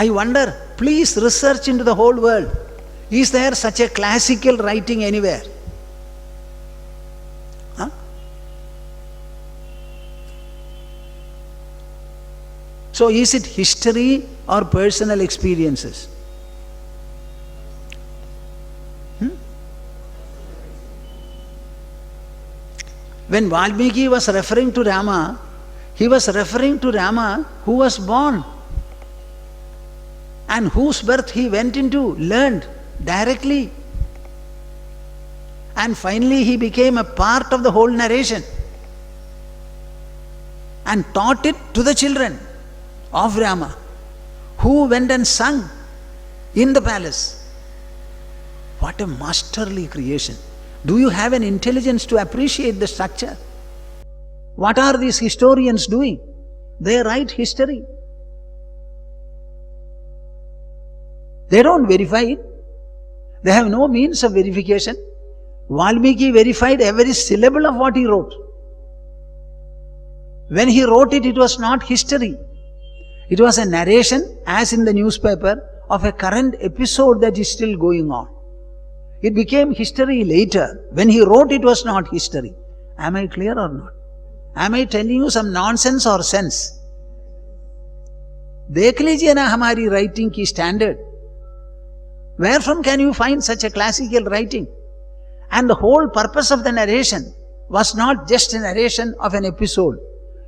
I wonder, please research into the whole world. Is there such a classical writing anywhere? Huh? So is it history or personal experiences? When Valmiki was referring to Rama, he was referring to Rama who was born and whose birth he went into, learned directly. And finally he became a part of the whole narration and taught it to the children of Rama, who went and sung in the palace. What a masterly creation. Do you have an intelligence to appreciate the structure? What are these historians doing? They write history. They don't verify it. They have no means of verification. Valmiki verified every syllable of what he wrote. When he wrote it, it was not history. It was a narration, as in the newspaper, of a current episode that is still going on. It became history later. When he wrote, it was not history. Am I clear or not? Am I telling you some nonsense or sense? देख लीजिए ना हमारी writing की standard. Wherefrom can you find such a classical writing? And the whole purpose of the narration was not just a narration of an episode.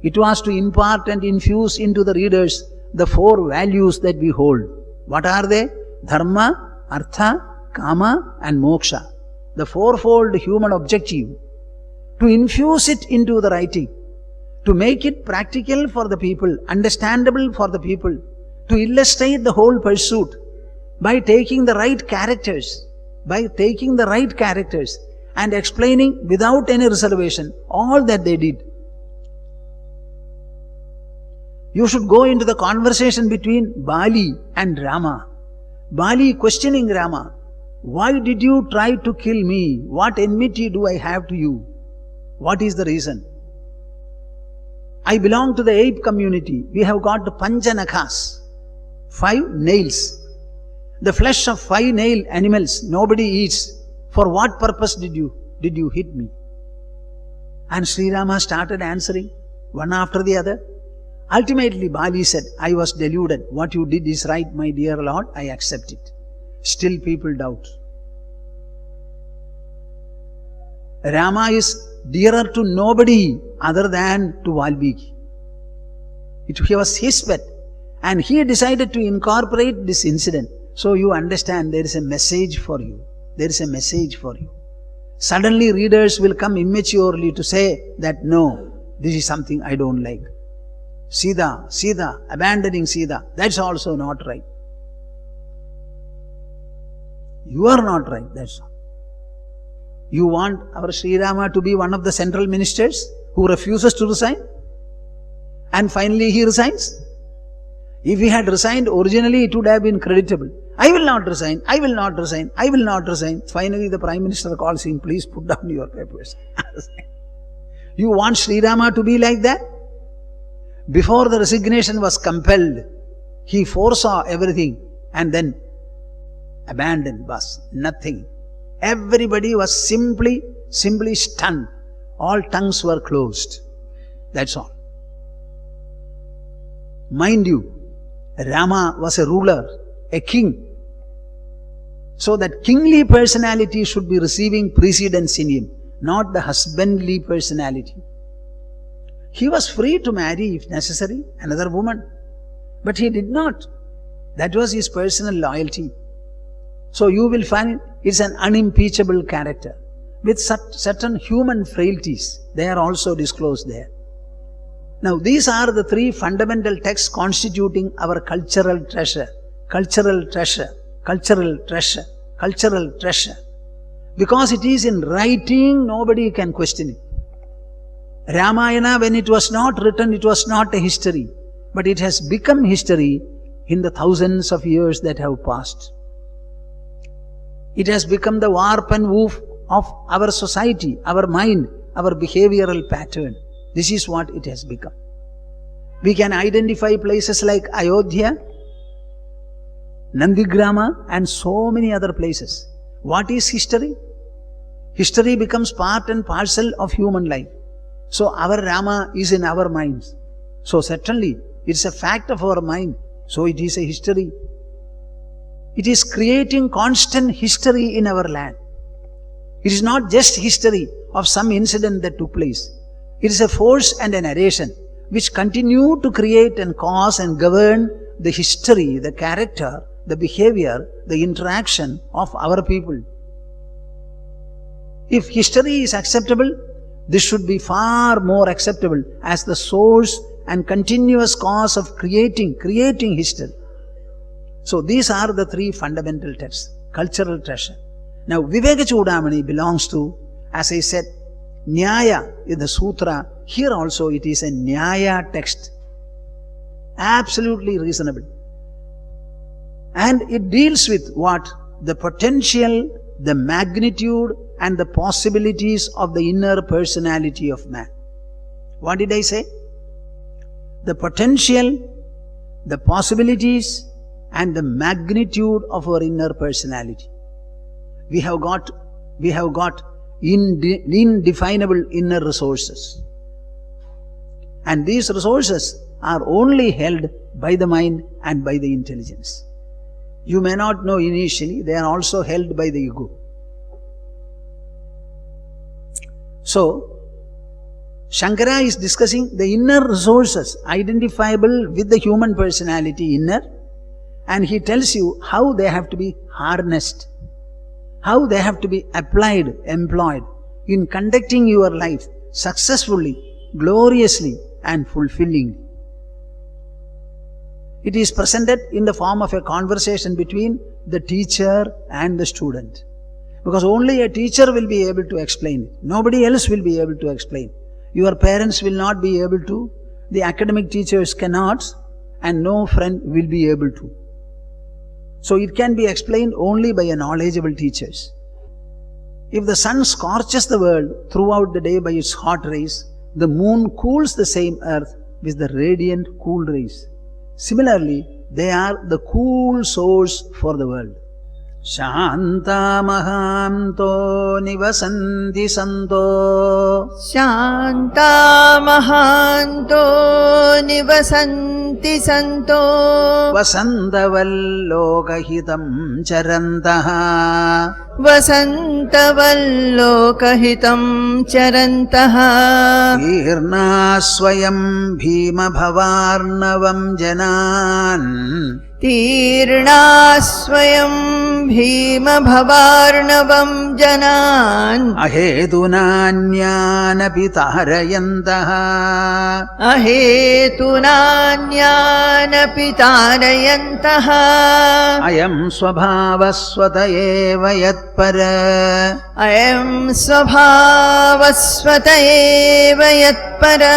It was to impart and infuse into the readers the four values that we hold. What are they? Dharma, Artha, Kama and Moksha. The fourfold human objective. To infuse it into the writing. To make it practical for the people, understandable for the people. To illustrate the whole pursuit. By taking the right characters. And explaining without any reservation all that they did. You should go into the conversation between Bali and Rama. Bali questioning Rama. Why did you try to kill me? What enmity do I have to you? What is the reason? I belong to the ape community. We have got the Panchanakhas, 5 nails. The flesh of 5 nail animals nobody eats. For what purpose did you hit me? And Sri Rama started answering one after the other. Ultimately Bali said, I was deluded. What you did is right, my dear Lord. I accept it. Still people doubt. Rama is dearer to nobody other than to Valmiki. He was his pet. And he decided to incorporate this incident. So you understand there is a message for you. There is a message for you. Suddenly readers will come immaturely to say that no, this is something I don't like. Sita, abandoning Sita, that's also not right. You are not right, that's all. You want our Sri Rama to be one of the central ministers who refuses to resign? And finally he resigns? If he had resigned originally, it would have been creditable. I will not resign, I will not resign, I will not resign. Finally the Prime Minister calls him, please put down your papers. You want Sri Rama to be like that? Before the resignation was compelled, he foresaw everything and then abandoned, was nothing. Everybody was simply stunned. All tongues were closed. That's all. Mind you, Rama was a ruler, a king. So that kingly personality should be receiving precedence in him, not the husbandly personality. He was free to marry, if necessary, another woman. But he did not. That was his personal loyalty. So you will find it's an unimpeachable character with certain human frailties. They are also disclosed there. Now these are the 3 fundamental texts constituting our cultural treasure. Cultural treasure, cultural treasure, cultural treasure. Because it is in writing, nobody can question it. Ramayana, when it was not written, it was not a history. But it has become history in the thousands of years that have passed. It has become the warp and woof of our society, our mind, our behavioral pattern. This is what it has become. We can identify places like Ayodhya, Nandigrama and so many other places. What is history? History becomes part and parcel of human life. So our Rama is in our minds. So certainly it's a fact of our mind. So it is a history. It is creating constant history in our land. It is not just history of some incident that took place. It is a force and a narration which continue to create and cause and govern the history, the character, the behavior, the interaction of our people. If history is acceptable, this should be far more acceptable as the source and continuous cause of creating history. So these are the three fundamental texts, cultural treasure. Now Viveka Chudamani belongs to, as I said, Nyaya in the Sutra. Here also it is a Nyaya text. Absolutely reasonable. And it deals with what? The potential, the magnitude and the possibilities of the inner personality of man. What did I say? The potential, the possibilities and the magnitude of our inner personality. We have got indefinable inner resources. And these resources are only held by the mind and by the intelligence. You may not know initially, they are also held by the ego. So, Shankara is discussing the inner resources identifiable with the human personality inner, and he tells you how they have to be harnessed, how they have to be applied, employed in conducting your life successfully, gloriously and fulfillingly. It is presented in the form of a conversation between the teacher and the student. Because only a teacher will be able to explain it. Nobody else will be able to explain. Your parents will not be able to, the academic teachers cannot, and no friend will be able to. So it can be explained only by a knowledgeable teachers. If the sun scorches the world throughout the day by its hot rays, the moon cools the same earth with the radiant cool rays. Similarly, they are the cool source for the world. Shanta mahanto nivasanti santo. Shanta mahanto nivasanti santo. Vasantavallokahitam charantaha. Vasantavallokahitam charantaha. Tirna swayam bhima bhavarnavam janan. Tirna swayam bhima bhavarnavam janan. Ahetunanyanapi tarayantaha. Ahetunanyanapi tarayantaha. Ayam swabhavasvata eva yatpara. Ayam svabhavasvata eva yatpara.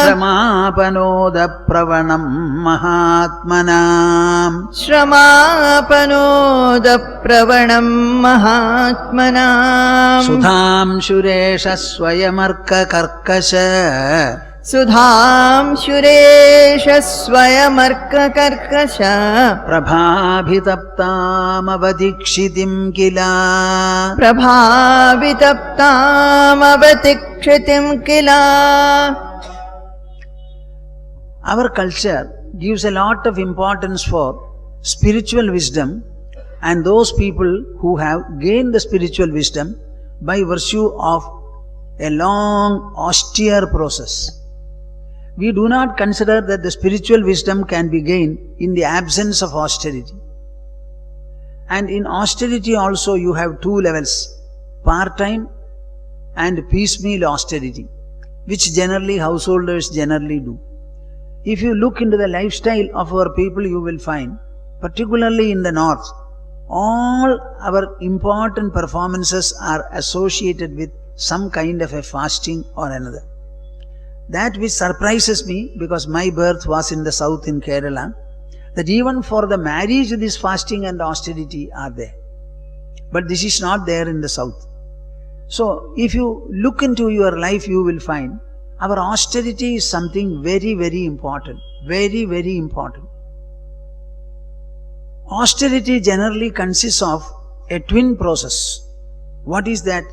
Shramapanoda pravanam mahatmanam. Shramapanoda pravanam mahatmanam. Sudham shuresha swayamarka karkasha. Sudham shuresha swayamarka karkasha. Prabhavitaptam avadikshitim kila. Prabhavitaptam avadikshitim kila. Our culture gives a lot of importance for spiritual wisdom and those people who have gained the spiritual wisdom by virtue of a long, austere process. We do not consider that the spiritual wisdom can be gained in the absence of austerity. And in austerity also you have two levels, part-time and piecemeal austerity, which generally householders generally do. If you look into the lifestyle of our people, you will find, particularly in the north, all our important performances are associated with some kind of a fasting or another. That which surprises me, because my birth was in the south in Kerala, that even for the marriage this fasting and austerity are there. But this is not there in the south. So if you look into your life, you will find our austerity is something very, very important. Very, very important. Austerity generally consists of a twin process. What is that?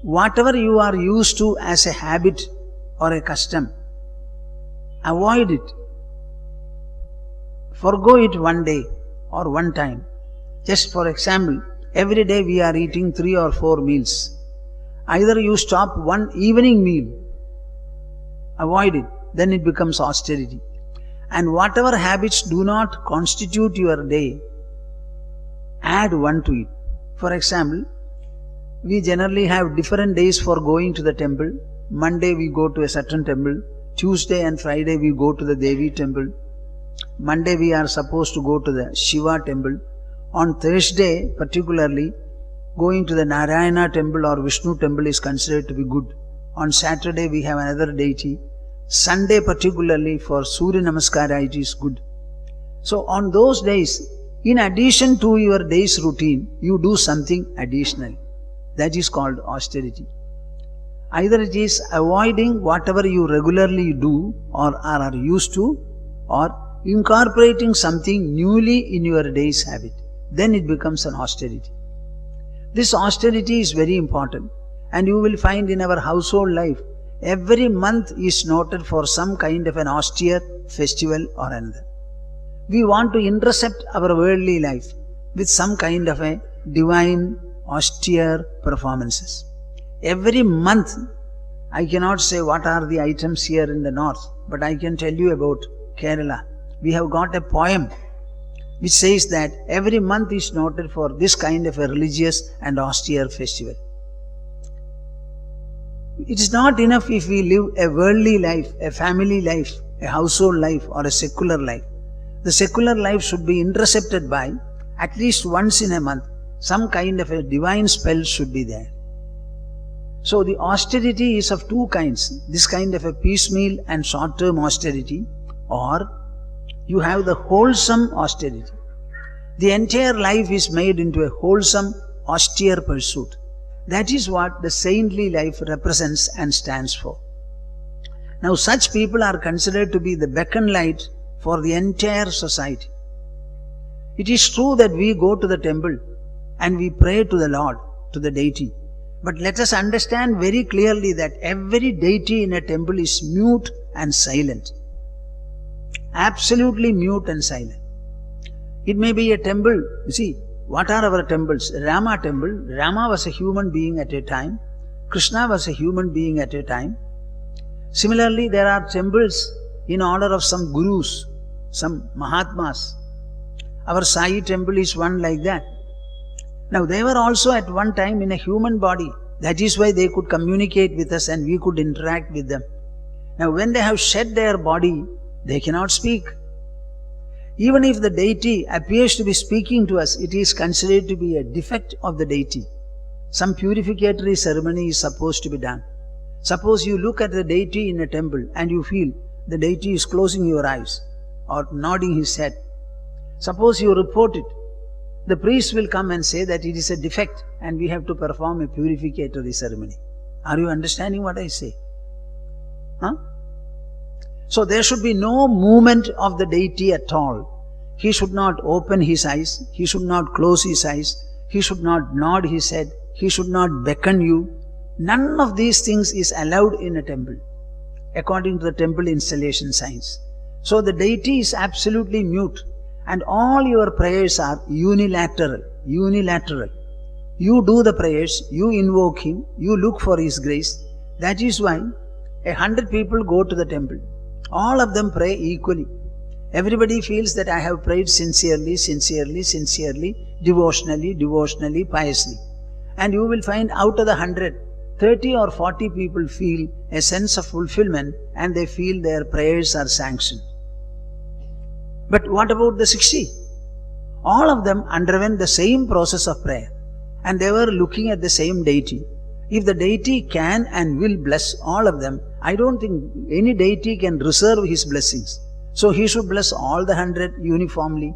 Whatever you are used to as a habit or a custom, avoid it. Forgo it one day or one time. Just for example, every day we are eating 3 or 4 meals. Either you stop one evening meal, avoid it, then it becomes austerity. And whatever habits do not constitute your day, add one to it. For example, we generally have different days for going to the temple. Monday we go to a certain temple. Tuesday and Friday we go to the Devi temple. Monday we are supposed to go to the Shiva temple. On Thursday particularly, going to the Narayana temple or Vishnu temple is considered to be good. On Saturday we have another deity. Sunday particularly for Surya Namaskara it is good. So on those days, in addition to your day's routine, you do something additional. That is called austerity. Either it is avoiding whatever you regularly do or are used to, or incorporating something newly in your day's habit. Then it becomes an austerity. This austerity is very important, and you will find in our household life, every month is noted for some kind of an austere festival or another. We want to intercept our worldly life with some kind of a divine, austere performances. Every month, I cannot say what are the items here in the north, but I can tell you about Kerala. We have got a poem which says that every month is noted for this kind of a religious and austere festival. It is not enough if we live a worldly life, a family life, a household life or a secular life. The secular life should be intercepted by at least once in a month. Some kind of a divine spell should be there. So the austerity is of two kinds. This kind of a piecemeal and short-term austerity, or you have the wholesome austerity. The entire life is made into a wholesome, austere pursuit. That is what the saintly life represents and stands for. Now such people are considered to be the beacon light for the entire society. It is true that we go to the temple and we pray to the Lord, to the deity. But let us understand very clearly that every deity in a temple is mute and silent. Absolutely mute and silent. It may be a temple. You see, what are our temples? Rama temple. Rama was a human being at a time. Krishna was a human being at a time. Similarly, there are temples in honor of some gurus, some Mahatmas. Our Sai temple is one like that. Now, they were also at one time in a human body. That is why they could communicate with us and we could interact with them. Now, when they have shed their body, they cannot speak. Even if the deity appears to be speaking to us, it is considered to be a defect of the deity. Some purificatory ceremony is supposed to be done. Suppose you look at the deity in a temple and you feel the deity is closing your eyes or nodding his head. Suppose you report it. The priest will come and say that it is a defect and we have to perform a purificatory ceremony. Are you understanding what I say? Huh? So there should be no movement of the deity at all. He should not open his eyes. He should not close his eyes. He should not nod his head. He should not beckon you. None of these things is allowed in a temple, according to the temple installation science. So the deity is absolutely mute. And all your prayers are unilateral. Unilateral. You do the prayers, you invoke him, you look for his grace. That is why 100 people go to the temple. All of them pray equally. Everybody feels that I have prayed sincerely, devotionally, piously. And you will find out of the 100, 30 or 40 people feel a sense of fulfillment and they feel their prayers are sanctioned. But what about the 60? All of them underwent the same process of prayer and they were looking at the same deity. If the deity can and will bless all of them, I don't think any deity can reserve his blessings. So he should bless all the 100 uniformly,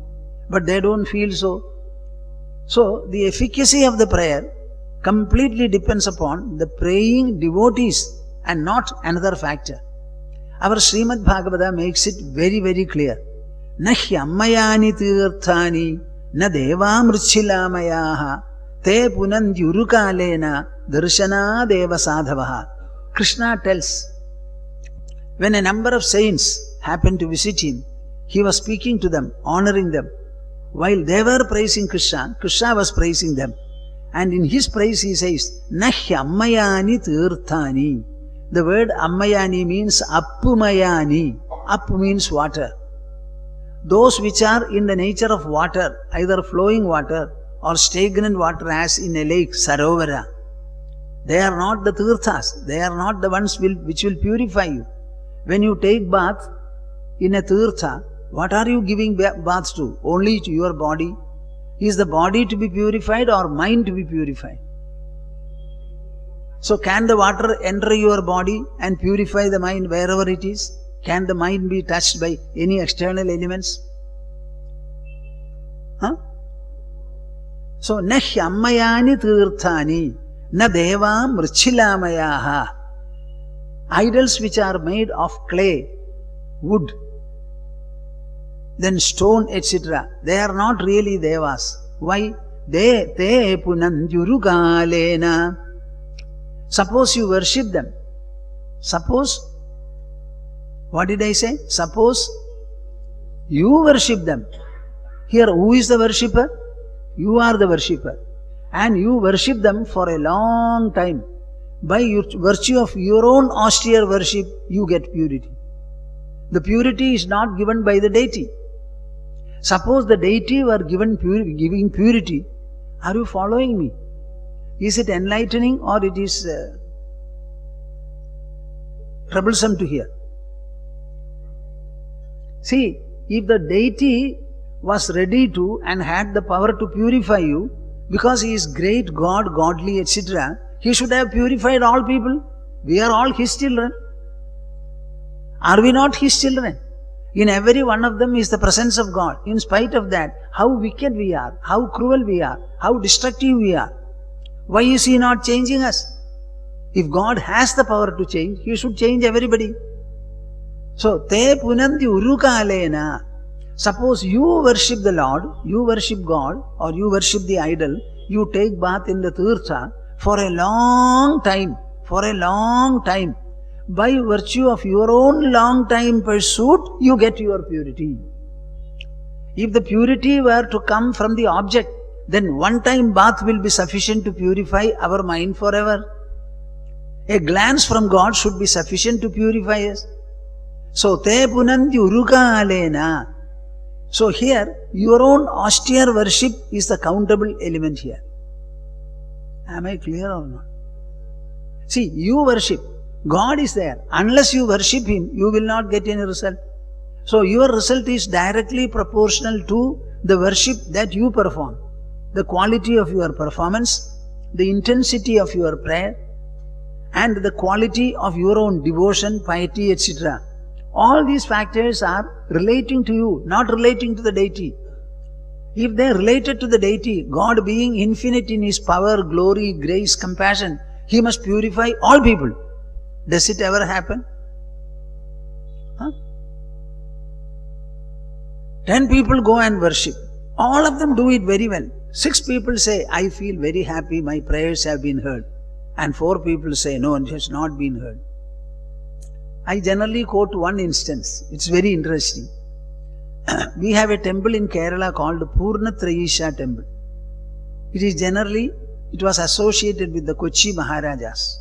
but they don't feel so. So the efficacy of the prayer completely depends upon the praying devotees and not another factor. Our Srimad Bhagavata makes it very, very clear. Nahi ammayani tirthani na devamrichilamayah te punandyurukalena darshana deva sadhavaha. Krishna tells, when a number of saints happened to visit him, he was speaking to them, honoring them. While they were praising Krishna, Krishna was praising them. And in his praise he says, Nahi ammayani tirthani. The word ammayani means appumayani. Up means water. Those which are in the nature of water, either flowing water or stagnant water as in a lake, sarovara. They are not the tirthas. They are not the ones which will purify you. When you take bath in a tirtha, what are you giving bath to? Only to your body. Is the body to be purified or mind to be purified? So can the water enter your body and purify the mind wherever it is? Can the mind be touched by any external elements? So, nahi ammayani tirthani na devam mrichilamayaha. Idols which are made of clay, wood, then stone, etc. They are not really devas. Why? Te punandyurukalena. Suppose you worship them. Suppose, what did I say? Suppose you worship them. Here, who is the worshipper? You are the worshipper. And you worship them for a long time. By virtue of your own austere worship, you get purity. The purity is not given by the deity. Suppose the deity were giving purity, are you following me? Is it enlightening or it is troublesome to hear? See, if the deity was ready to and had the power to purify you, because he is great, God, godly, etc., he should have purified all people. We are all his children. Are we not his children? In every one of them is the presence of God. In spite of that, how wicked we are, how cruel we are, how destructive we are. Why is he not changing us? If God has the power to change, he should change everybody. So, te punanti urukalena. Suppose you worship the Lord, you worship God, or you worship the idol, you take bath in the tirtha for a long time, by virtue of your own long time pursuit, you get your purity. If the purity were to come from the object, then one time bath will be sufficient to purify our mind forever. A glance from God should be sufficient to purify us. So, te punanti urukalena. So here, your own austere worship is the countable element here. Am I clear or not? See, you worship. God is there. Unless you worship Him, you will not get any result. So your result is directly proportional to the worship that you perform. The quality of your performance, the intensity of your prayer, and the quality of your own devotion, piety, etc. All these factors are relating to you, not relating to the deity. If they are related to the deity, God being infinite in His power, glory, grace, compassion, He must purify all people. Does it ever happen? 10 people go and worship. All of them do it very well. 6 people say, I feel very happy, my prayers have been heard. And 4 people say, no, it has not been heard. I generally quote one instance. It's very interesting. We have a temple in Kerala called Purnatrayisha temple. It was associated with the Kochi Maharajas.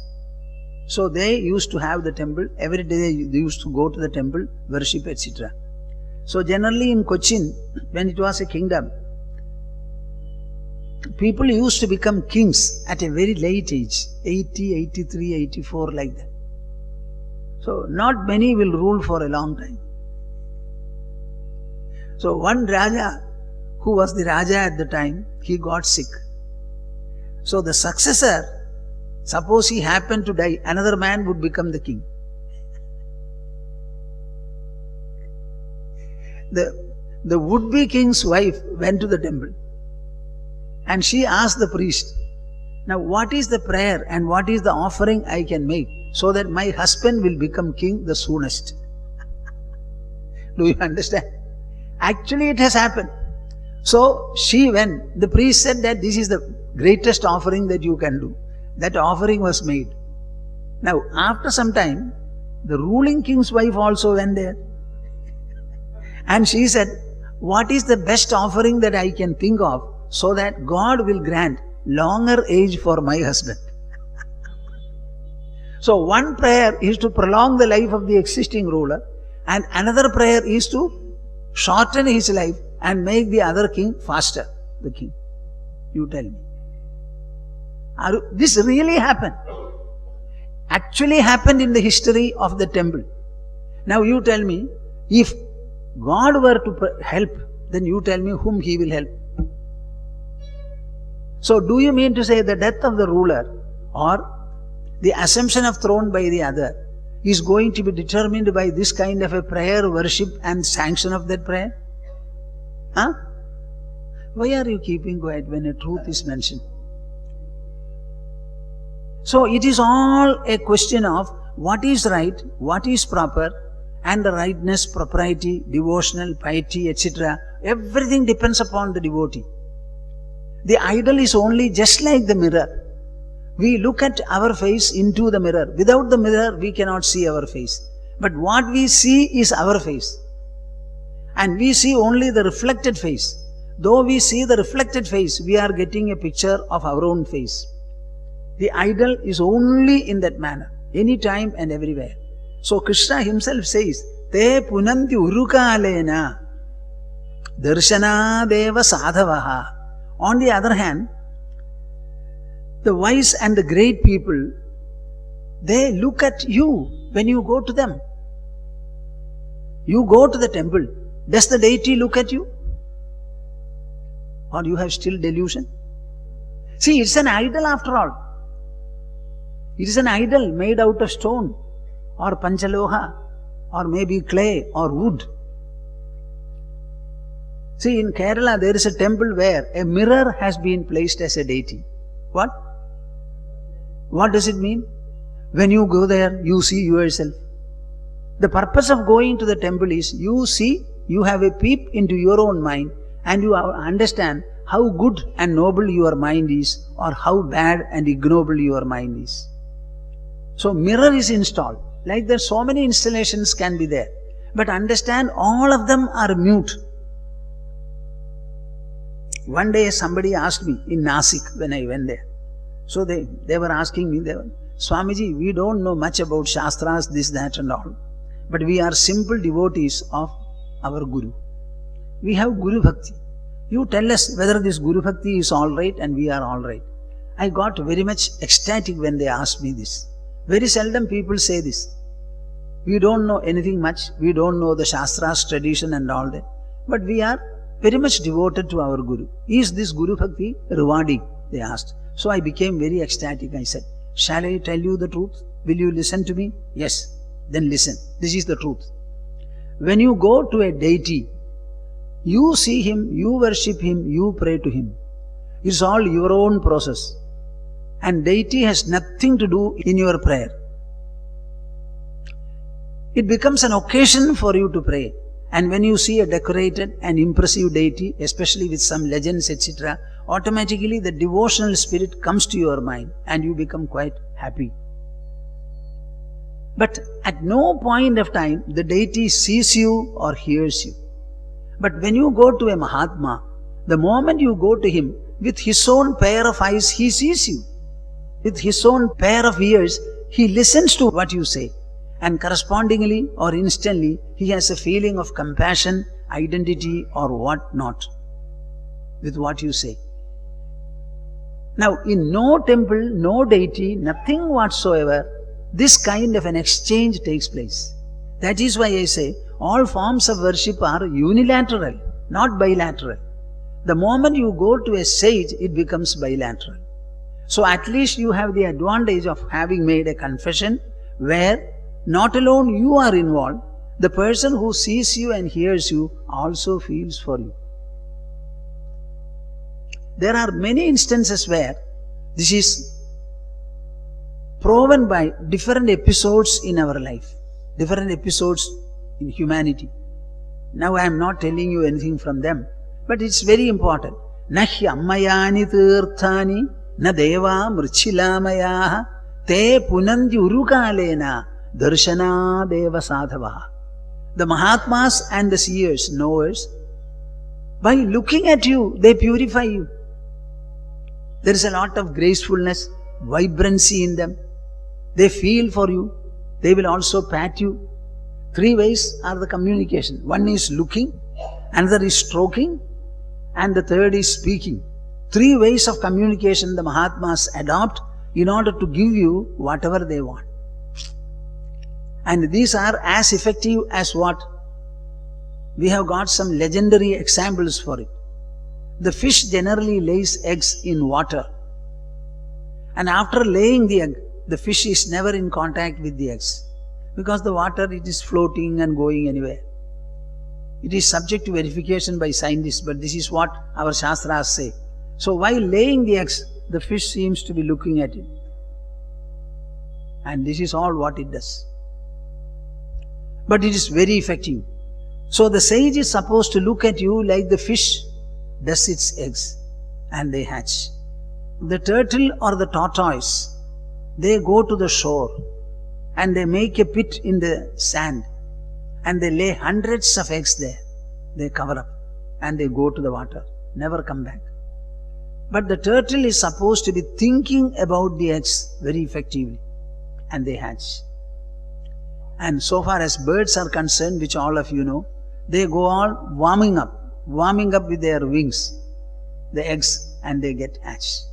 So they used to have the temple. Every day they used to go to the temple, worship, etc. So generally in Cochin, when it was a kingdom, people used to become kings at a very late age, 80, 83, 84, like that. So not many will rule for a long time. So one Raja, who was the Raja at the time, he got sick. So the successor, suppose he happened to die, another man would become the king. The would-be king's wife went to the temple and she asked the priest, now what is the prayer and what is the offering I can make so that my husband will become king the soonest? Do you understand? Actually, it has happened. So she went. The priest said that this is the greatest offering that you can do. That offering was made. Now, after some time, the ruling king's wife also went there. And she said, what is the best offering that I can think of so that God will grant longer age for my husband? So one prayer is to prolong the life of the existing ruler, and another prayer is to shorten his life and make the other king faster, the king. You tell me. This really happened. Actually happened in the history of the temple. Now you tell me, if God were to help, then you tell me whom He will help. So do you mean to say the death of the ruler or the assumption of throne by the other is going to be determined by this kind of a prayer, worship and sanction of that prayer? Huh? Why are you keeping quiet when a truth is mentioned? So it is all a question of what is right, what is proper, and the rightness, propriety, devotional, piety, etc. Everything depends upon the devotee. The idol is only just like the mirror. We look at our face into the mirror. Without the mirror, we cannot see our face. But what we see is our face. And we see only the reflected face. Though we see the reflected face, we are getting a picture of our own face. The idol is only in that manner, anytime and everywhere. So Krishna himself says, Te punanti urukalena darshanadeva sadhavaha. On the other hand, the wise and the great people, they look at you when you go to them. You go to the temple. Does the deity look at you? Or you have still delusion? See, it's an idol after all. It is an idol made out of stone or panchaloha or maybe clay or wood. See, in Kerala there is a temple where a mirror has been placed as a deity. What? What does it mean? When you go there, you see yourself. The purpose of going to the temple is you see, you have a peep into your own mind and you understand how good and noble your mind is or how bad and ignoble your mind is. So mirror is installed. Like that, so many installations can be there. But understand, all of them are mute. One day somebody asked me in Nasik when I went there. So they were asking me, Swamiji, we don't know much about Shastras, this, that and all. But we are simple devotees of our Guru. We have Guru Bhakti. You tell us whether this Guru Bhakti is all right and we are all right. I got very much ecstatic when they asked me this. Very seldom people say this. We don't know anything much. We don't know the Shastras, tradition and all that. But we are very much devoted to our Guru. Is this Guru Bhakti rewarding? They asked. So I became very ecstatic. I said, shall I tell you the truth? Will you listen to me? Yes. Then listen. This is the truth. When you go to a deity, you see him, you worship him, you pray to him. It's all your own process. And deity has nothing to do in your prayer. It becomes an occasion for you to pray. And when you see a decorated and impressive deity, especially with some legends, etc., automatically the devotional spirit comes to your mind and you become quite happy. But at no point of time the deity sees you or hears you. But when you go to a Mahatma, the moment you go to him, with his own pair of eyes he sees you. With his own pair of ears, he listens to what you say. And correspondingly or instantly, he has a feeling of compassion, identity or what not with what you say. Now, in no temple, no deity, nothing whatsoever, this kind of an exchange takes place. That is why I say, all forms of worship are unilateral, not bilateral. The moment you go to a sage, it becomes bilateral. So at least you have the advantage of having made a confession where not alone you are involved, the person who sees you and hears you also feels for you. There are many instances where this is proven by different episodes in our life, different episodes in humanity. Now I am not telling you anything from them, but it's very important. Nahi ammayani tirthani na deva mrichilamayah te punanti urukalena darshana deva sadhavaha. The Mahatmas and the seers, knowers, by looking at you, they purify you. There is a lot of gracefulness, vibrancy in them. They feel for you. They will also pat you. 3 ways are the communication. One is looking, another is stroking, and the third is speaking. 3 ways of communication the Mahatmas adopt in order to give you whatever they want. And these are as effective as what? We have got some legendary examples for it. The fish generally lays eggs in water. And after laying the egg, the fish is never in contact with the eggs. Because the water, it is floating and going anywhere. It is subject to verification by scientists, but this is what our Shastras say. So while laying the eggs, the fish seems to be looking at it. And this is all what it does. But it is very effective. So the sage is supposed to look at you like the fish does its eggs and they hatch. The turtle or the tortoise, they go to the shore and they make a pit in the sand and they lay hundreds of eggs there. They cover up and they go to the water, never come back. But the turtle is supposed to be thinking about the eggs very effectively and they hatch. And so far as birds are concerned, which all of you know, they go all warming up with their wings, the eggs, and they get hatched.